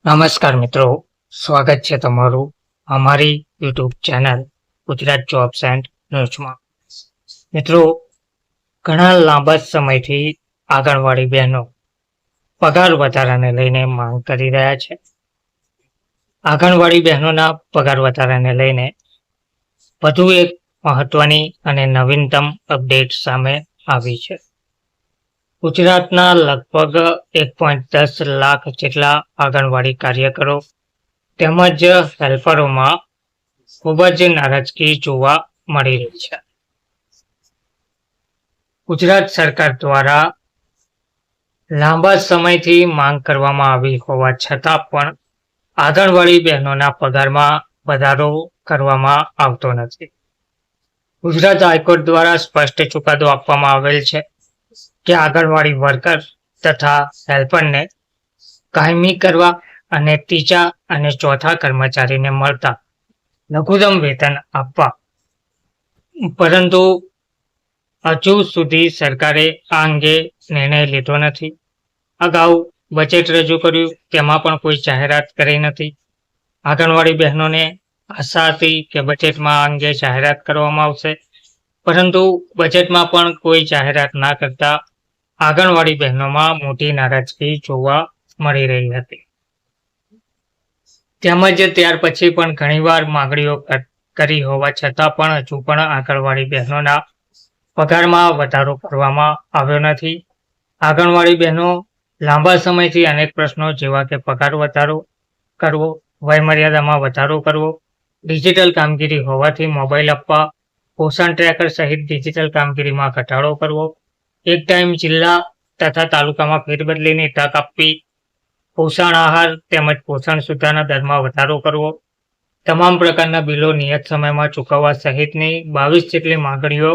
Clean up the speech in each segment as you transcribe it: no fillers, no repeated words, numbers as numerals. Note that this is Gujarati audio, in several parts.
નમસ્કાર મિત્રો, સ્વાગત છે તમારું અમારી YouTube channel Gujarat jobs and ન્યૂઝમાં. મિત્રો, ઘણા લાંબા સમયથી આંગણવાડી બહેનો પગાર વધારાને લઈને માંગ કરી રહ્યા છે. આંગણવાડી બહેનોના પગાર વધારાને લઈને વધુ એક મહત્વની અને નવીનતમ અપડેટ સામે આવી છે. ગુજરાતના લગભગ 1.10 લાખ જેટલા આંગણવાડી કાર્યકરો તેમજ હેલ્પરોમાં ખૂબ જ નારાજગી જોવા મળી રહી છે. ગુજરાત સરકાર દ્વારા લાંબા સમયથી માંગ કરવામાં આવી હોવા છતાં પણ આંગણવાડી બહેનોના પગારમાં વધારો કરવામાં આવતો નથી. ગુજરાત હાઈકોર્ટ દ્વારા સ્પષ્ટ ચુકાદો આપવામાં આવેલ છે કે આંગણવાડી વર્કર તથા હેલ્પરને કાયમી કરવા અને ત્રીજા અને ચોથા કર્મચારીને મળતા લઘુત્તમ વેતન આપવા, પરંતુ હજુ સુધી સરકારે આ અંગે નિર્ણય લીધો નથી. અગાઉ બજેટ રજૂ કર્યું, તેમાં પણ કોઈ જાહેરાત કરી નથી. આંગણવાડી બહેનોને આશા હતી કે બજેટમાં આ અંગે જાહેરાત કરવામાં આવશે, પરંતુ બજેટમાં પણ કોઈ જાહેરાત ના કરતા આંગણવાડી બહેનોમાં મોટી નારાજગી જોવા મળી રહી હતી. તેમજ ત્યાર પછી પણ ઘણીવાર માંગણીઓ કરી હોવા છતાં પણ હજુ પણ આંગણવાડી બહેનોના પગારમાં વધારો કરવામાં આવ્યો નથી. આંગણવાડી બહેનો લાંબા સમયથી અનેક પ્રશ્નો જેવા કે પગાર વધારો કરવો, વયમર્યાદામાં વધારો કરવો, ડિજિટલ કામગીરી હોવાથી મોબાઈલ આપવા, પોષણ ટ્રેકર સહિત ડિજિટલ કામગીરીમાં ઘટાડો કરવો, એક ટાઈમ જિલ્લા તથા તાલુકામાં ફેરબદલીની તક આપવી, પોષણ આહાર તેમજ પોષણ સુધારના દરમાં વધારો કરવો, તમામ પ્રકારના બિલો નિયત સમયમાં ચૂકવવા સહિતની 22 જેટલી માંગણીઓ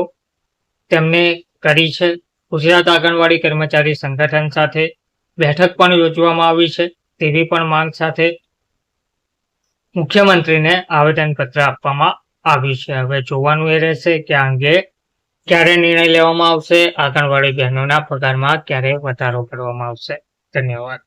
તેમને કરી છે. ગુજરાત આંગણવાડી કર્મચારી સંગઠન સાથે બેઠક પણ યોજવામાં આવી છે. તેવી પણ માંગ સાથે મુખ્યમંત્રીને આવેદનપત્ર આપવામાં આવ્યું છે. હવે જોવાનું એ રહેશે કે આ અંગે ક્યારે નિર્ણય લેવામાં આવશે, આંગણવાડી બહેનોના પગારમાં ક્યારે વધારો કરવામાં આવશે. ધન્યવાદ.